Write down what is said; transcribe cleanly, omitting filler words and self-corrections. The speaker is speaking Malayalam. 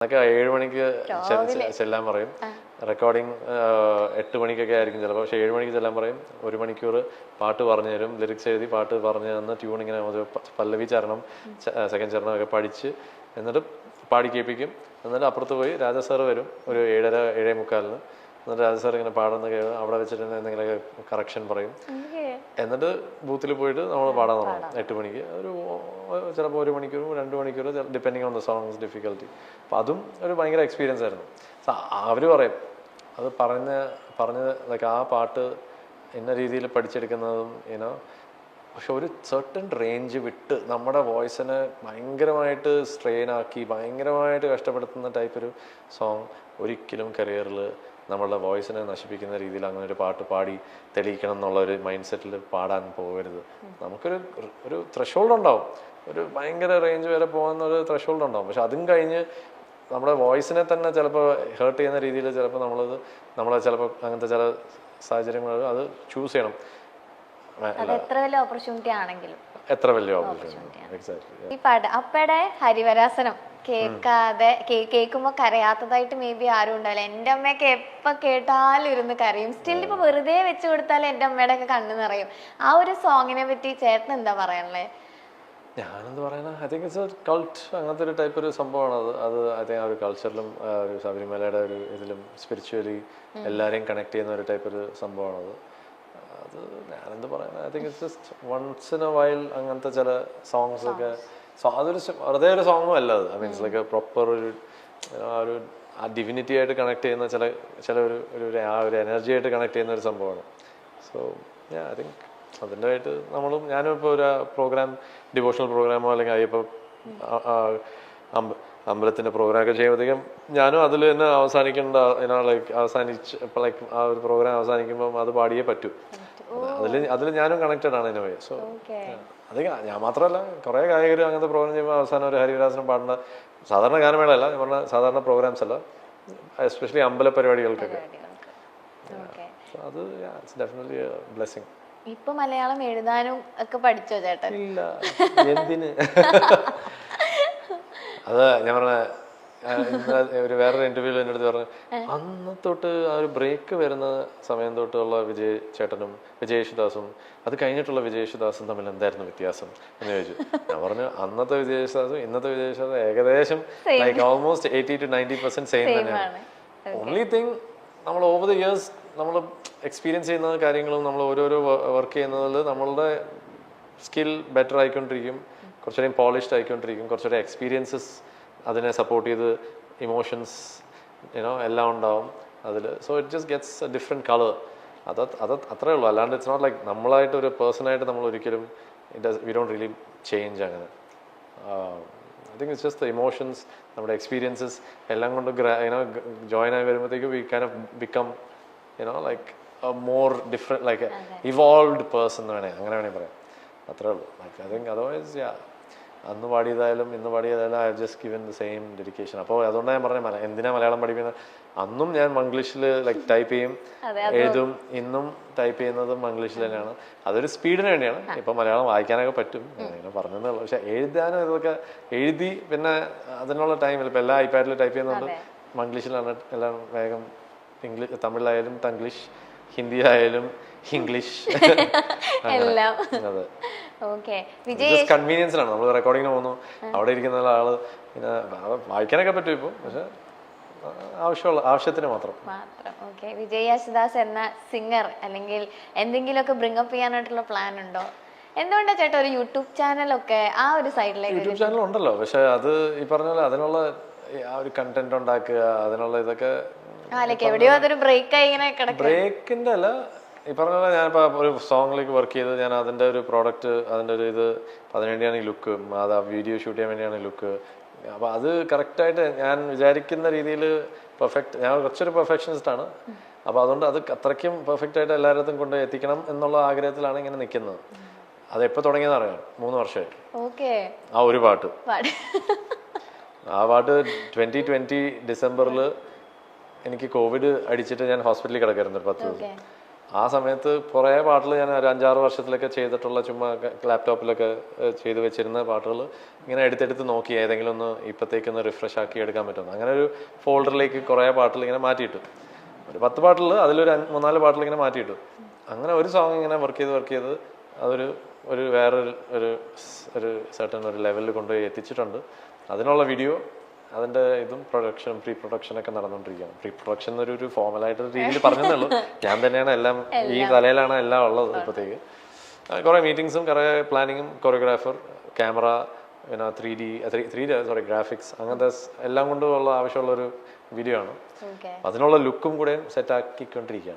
അതൊക്കെ 7 മണിക്ക് ചെല്ലാൻ പറയും. റെക്കോർഡിങ് 8 മണിക്കൊക്കെ ആയിരിക്കും ചിലപ്പോൾ. പക്ഷേ 7 മണിക്ക് ചെല്ലാൻ പറയും. 1 മണിക്കൂർ പാട്ട് പറഞ്ഞു തരും, ലിറിക്സ് എഴുതി പാട്ട് പറഞ്ഞു തന്ന് ട്യൂൺ ഇങ്ങനെ പല്ലവി ചരണം സെക്കൻഡ് ചരണം ഒക്കെ പഠിച്ച് എന്നിട്ട് പാടി കേൾപ്പിക്കും. എന്നിട്ട് അപ്പുറത്ത് പോയി രാജാ സാറ് വരും ഒരു 7:30 7:45. എന്നിട്ട് രാജാ സാർ ഇങ്ങനെ പാടുന്ന കേൾക്കും. അവിടെ വെച്ചിട്ട് എന്തെങ്കിലുമൊക്കെ കറക്ഷൻ പറയും. എന്നിട്ട് ബൂത്തിൽ പോയിട്ട് നമ്മൾ പാടാൻ തുടങ്ങും 8 മണിക്ക്. ഒരു ചിലപ്പോൾ 1 മണിക്കൂർ 2 മണിക്കൂർ depending on the songs difficulty. അപ്പം അതും ഒരു ഭയങ്കര എക്സ്പീരിയൻസ് ആയിരുന്നു. അവർ പറയും അത് പറഞ്ഞ് ലൈക്ക് ആ പാട്ട് ഇന്ന രീതിയിൽ പഠിച്ചെടുക്കുന്നതും ഇനോ. പക്ഷെ ഒരു സെർട്ടൺ റേഞ്ച് വിട്ട് നമ്മുടെ വോയിസിനെ ഭയങ്കരമായിട്ട് സ്ട്രെയിൻ ആക്കി ഭയങ്കരമായിട്ട് കഷ്ടപ്പെടുത്തുന്ന ടൈപ്പ് ഒരു സോങ് ഒരിക്കലും കരിയറിൽ നമ്മളുടെ വോയിസിനെ നശിപ്പിക്കുന്ന രീതിയിൽ അങ്ങനെ ഒരു പാട്ട് പാടി തെളിയിക്കണം എന്നുള്ള ഒരു മൈൻഡ് സെറ്റിൽ പാടാൻ പോകരുത്. നമുക്കൊരു ത്രെഷോൾഡ് ഉണ്ടാവും, ഒരു ഭയങ്കര റേഞ്ച് വരെ പോകുന്ന ഒരു ത്രെഷോൾഡ് ഉണ്ടാവും. പക്ഷെ അതും കഴിഞ്ഞ് നമ്മുടെ വോയിസിനെ തന്നെ ചിലപ്പോൾ ഹേർട്ട് ചെയ്യുന്ന രീതിയിൽ ചിലപ്പോൾ നമ്മളെ ചിലപ്പോൾ അങ്ങനത്തെ ചില സാഹചര്യങ്ങൾ അത് ചൂസ് ചെയ്യണം. എത്ര വലിയ ഓപ്പർച്യൂണിറ്റി ആണെങ്കിലും എക്സാക്ട്ലി. ഈ പാട്ട് അപ്പയുടെ ഹരിവരാസനം കേൾക്കുമ്പോ കരയാത്തതായിട്ട് മേ ബി ആരും ഉണ്ടാവില്ല. എന്റെ അമ്മയൊക്കെ എപ്പോ കേട്ടാലും ഇരുന്ന് കരയും. സ്റ്റിൽ ഇപ്പൊ വെറുതെ വെച്ച് കൊടുത്താലും എന്റെ അമ്മയുടെ ഒക്കെ കണ്ണു നിറയും. ആ ഒരു സോങ്ങിനെ പറ്റി ചേട്ടൻ എന്താ പറയാനുള്ളത്? ഞാനെന്ത് പറയാനാ, I think it's A cult. അങ്ങനത്തെ ഒരു ടൈപ്പ് ഒരു സംഭവമാണ് അത്. ഐ തിങ്ക് ആ ഒരു കൾച്ചറിലും ഒരു ശബരിമലയുടെ ഒരു ഇതിലും സ്പിരിച്വലി എല്ലാവരെയും കണക്ട് ചെയ്യുന്ന ഒരു ടൈപ്പ് ഒരു സംഭവമാണത്. അത് ഞാനെന്ത് പറയാനാ, I think it's just once in a while അങ്ങനത്തെ ചില സോങ്സ് ഒക്കെ. അതൊരു വെറുതെ ഒരു സോങ്ങും അല്ല അത്. ഐ മീൻസ് ലൈക്ക് പ്രോപ്പർ ആ ഡിവിനിറ്റി ആയിട്ട് കണക്ട് ചെയ്യുന്ന ചില ഒരു എനർജി ആയിട്ട് കണക്ട് ചെയ്യുന്ന ഒരു സംഭവമാണ്. സോ ഐ തിങ്ക് അതിൻ്റെ ആയിട്ട് ഞാനും ഇപ്പോൾ ഒരു പ്രോഗ്രാം ഡിവോഷണൽ പ്രോഗ്രാമോ അല്ലെങ്കിൽ അയ്യപ്പ അമ്പലത്തിൻ്റെ പ്രോഗ്രാമൊക്കെ ചെയ്യുമ്പോഴത്തേക്കും ഞാനും അതിൽ തന്നെ ലൈക്ക് ആ ഒരു പ്രോഗ്രാം അവസാനിക്കുമ്പം അത് പാടിയേ പറ്റൂ. അതിൽ ഞാനും കണക്റ്റഡ് ആണ് ഇൻ എ വേ. സോ അത് ഞാൻ മാത്രമല്ല കുറേ ഗായകർ അങ്ങനത്തെ പ്രോഗ്രാം ചെയ്യുമ്പോൾ അവസാനം ഒരു ഹരിവരാസനം പാടുന്ന സാധാരണ ഗാനമേളയല്ല, ഞാൻ പറഞ്ഞ സാധാരണ പ്രോഗ്രാംസ് അല്ല, എസ്പെഷ്യലി അമ്പല പരിപാടികൾക്കൊക്കെ. അത് ഇറ്റ്സ് ഡെഫിനറ്റ്ലി എ ബ്ലെസ്സിങ്. ഇപ്പൊ മലയാളം എഴുതാനും ഒക്കെ പഠിച്ചോ ചേട്ടൻ? ഇല്ല, എന്തിന്. അത് ഞാൻ പറഞ്ഞ ഒരു വേറൊരു ഇന്റർവ്യൂവിൽ എൻ്റെ അടുത്ത് പറഞ്ഞു, അന്ന് തൊട്ട് ആ ഒരു ബ്രേക്ക് വരുന്ന സമയം തൊട്ടുള്ള വിജയ് ചേട്ടനും വിജയ് യേശുദാസും അത് കഴിഞ്ഞിട്ടുള്ള വിജയ് യേശുദാസും തമ്മിൽ എന്തായിരുന്നു വ്യത്യാസം എന്ന് ചോദിച്ചു. ഞാൻ പറഞ്ഞു അന്നത്തെ വിജയ് യേശുദാസും ഇന്നത്തെ വിജയ് യേശുദാസും ഏകദേശം ലൈക്ക് ഓൾമോസ്റ്റ് 80 to 90% സെയിം തന്നെയാണ്. ഓൺലി തിങ് നമ്മൾ ഓവർ ദ ഇയേഴ്സ് നമ്മൾ എക്സ്പീരിയൻസ് ചെയ്യുന്ന കാര്യങ്ങളും നമ്മൾ ഓരോരോ വർക്ക് ചെയ്യുന്നതിൽ നമ്മളുടെ സ്കിൽ ബെറ്റർ ആയിക്കൊണ്ടിരിക്കും, കുറച്ചുകൂടെയും പോളിഷ്ഡ് ആയിക്കൊണ്ടിരിക്കും, കുറച്ചുകൂടെ എക്സ്പീരിയൻസസ് അതിനെ സപ്പോർട്ട് ചെയ്ത് ഇമോഷൻസ് എല്ലാം ഉണ്ടാവും അതിൽ. So it just gets A different colour. അത്രേ ഉള്ളൂ. അല്ലാണ്ട് ഇറ്റ്സ് നോട്ട് ലൈക്ക് നമ്മളായിട്ട് ഒരു പേഴ്സണായിട്ട് നമ്മൾ ഒരിക്കലും വി ഡോണ്ട് റിയലി ചേഞ്ച് അങ്ങനെ. I think it's just the emotions, നമ്മുടെ എക്സ്പീരിയൻസസ് എല്ലാം കൊണ്ട് ജോയിൻ ആയി വരുമ്പോഴത്തേക്ക് we can become like a more different like evolved person എന്ന് അങ്ങനെ വേണമെങ്കിൽ പറയാം. അത്രേ ഉള്ളൂ. ലൈക്ക് ഐ തിങ്ക് അതർവൈസ് അന്ന് പാടിയതായാലും ഇന്ന് പാടിയതായാലും I have just given the same dedication. അപ്പോൾ അതുകൊണ്ടാണ് ഞാൻ പറഞ്ഞത് എന്തിനാ മലയാളം പഠിക്കുന്നത്. അന്നും ഞാൻ മംഗ്ലീഷിൽ ലൈക്ക് ടൈപ്പ് ചെയ്യും, എഴുതും. ഇന്നും ടൈപ്പ് ചെയ്യുന്നതും മംഗ്ലീഷിൽ തന്നെയാണ്. അതൊരു സ്പീഡിന് വേണ്ടിയാണ്. ഇപ്പം മലയാളം വായിക്കാനൊക്കെ പറ്റും, അങ്ങനെ പറഞ്ഞതേ ഉള്ളൂ. പക്ഷെ എഴുതാനും ഇതൊക്കെ എഴുതി പിന്നെ അതിനുള്ള ടൈമില്ല. ഇപ്പം എല്ലാ ഐപാഡിൽ ടൈപ്പ് ചെയ്യുന്നുണ്ട്. മംഗ്ലീഷിലാണ് എല്ലാം വേഗം. തമിഴിലായാലും തംഗ്ലീഷ്, ഹിന്ദി ആയാലും ഇംഗ്ലീഷ്, അതെ. കൺവീനിയൻസിലാണ്. നമ്മൾ റെക്കോർഡിങ്ങിന് പോകുന്നു, അവിടെ ഇരിക്കുന്ന ആള് പിന്നെ വായിക്കാനൊക്കെ പറ്റും ഇപ്പം, പക്ഷെ ആവശ്യത്തിന് മാത്രം. വിജയ് യേശുദാസ് എന്ന സിംഗർ അല്ലെങ്കിൽ എന്തെങ്കിലുമൊക്കെ ബ്രിങ് അപ്പ് ചെയ്യാനായിട്ടുള്ള പ്ലാൻ ഉണ്ടോ? എന്തുകൊണ്ടാ ചേട്ടാ ഒരു യൂട്യൂബ് ചാനലൊക്കെ ആ ഒരു സൈഡിലേക്ക്? യൂട്യൂബ് ചാനൽ ഉണ്ടല്ലോ, പക്ഷെ അത് ഈ പറഞ്ഞ പോലെ അതിനുള്ള ആ ഒരു കണ്ടന്റ് ഉണ്ടാക്കുക, അതിനുള്ള ഇതൊക്കെ എവിടെയോ അതൊരു ബ്രേക്കിന്റെ അല്ല. ഈ പറഞ്ഞ പോലെ ഞാനിപ്പോൾ ഒരു സോങ്ങിലേക്ക് വർക്ക് ചെയ്ത് ഞാൻ അതിൻ്റെ ഒരു പ്രോഡക്റ്റ്, അതിൻ്റെ ഒരു ഇത്, അതിനുവേണ്ടിയാണ് ഈ ലുക്ക്, അത് വീഡിയോ ഷൂട്ട് ചെയ്യാൻ വേണ്ടിയാണ് ലുക്ക്. അപ്പോൾ അത് കറക്റ്റായിട്ട് ഞാൻ വിചാരിക്കുന്ന രീതിയിൽ ഞാൻ കുറച്ചൊരു പെർഫെക്ഷനിസ്റ്റ് ആണ്. അപ്പോൾ അതുകൊണ്ട് അത് അത്രയ്ക്കും പെർഫെക്റ്റ് ആയിട്ട് എല്ലായിടത്തും കൊണ്ട് എത്തിക്കണം എന്നുള്ള ആഗ്രഹത്തിലാണ് ഇങ്ങനെ നിൽക്കുന്നത്. അത് എപ്പോൾ തുടങ്ങിയെന്ന് അറിയാം, 3 വർഷമായിട്ട്. ആ ഒരു പാട്ട് 2020 ഡിസംബറിൽ എനിക്ക് കോവിഡ് അടിച്ചിട്ട് ഞാൻ ഹോസ്പിറ്റലിൽ കിടക്കായിരുന്നു 10 ദിവസം. ആ സമയത്ത് കുറേ പാട്ടുകൾ ഞാൻ ഒരു 5-6 വർഷത്തിലൊക്കെ ചെയ്തിട്ടുള്ള ചുമ്മാ ലാപ്ടോപ്പിലൊക്കെ ചെയ്ത് വെച്ചിരുന്ന പാട്ടുകൾ ഇങ്ങനെ എടുത്തെടുത്ത് നോക്കി ഏതെങ്കിലും ഒന്ന് ഇപ്പോഴത്തേക്കൊന്ന് റിഫ്രഷ് ആക്കി എടുക്കാൻ പറ്റുന്നു. അങ്ങനെ ഒരു ഫോൾഡറിലേക്ക് കുറേ പാട്ടുകൾ ഇങ്ങനെ മാറ്റിയിട്ടു. ഒരു 10 പാട്ടുകൾ അതിലൊരു 3-4 പാട്ടുകൾ ഇങ്ങനെ മാറ്റിയിട്ടു. അങ്ങനെ ഒരു സോങ് ഇങ്ങനെ വർക്ക് ചെയ്ത് ഒരു വേറൊരു ഒരു സർട്ടൻ ഒരു ലെവലിൽ കൊണ്ടുപോയി എത്തിച്ചിട്ടുണ്ട്. അതിനുള്ള വീഡിയോ, അതിൻ്റെ ഇതും പ്രീ പ്രൊഡക്ഷനൊക്കെ നടന്നുകൊണ്ടിരിക്കുകയാണ്. പ്രീ പ്രൊഡക്ഷൻ ഒരു ഫോർമലായിട്ടൊരു രീതിയിൽ പറഞ്ഞതേ ഉള്ളൂ. ഞാൻ തന്നെയാണ് എല്ലാം, ഈ തലയിലാണ് എല്ലാം ഉള്ളത്. ഇപ്പോഴത്തേക്ക് കുറേ മീറ്റിങ്സും കുറേ പ്ലാനിങ്ങും, കൊറിയോഗ്രാഫർ, ക്യാമറ, പിന്നെ 3D ഗ്രാഫിക്സ്, അങ്ങനത്തെ എല്ലാം കൊണ്ടുള്ള ആവശ്യമുള്ളൊരു വീഡിയോ ആണ്. അതിനുള്ള ലുക്കും കൂടെ സെറ്റ് ആക്കിക്കൊണ്ടിരിക്കുകയാണ്.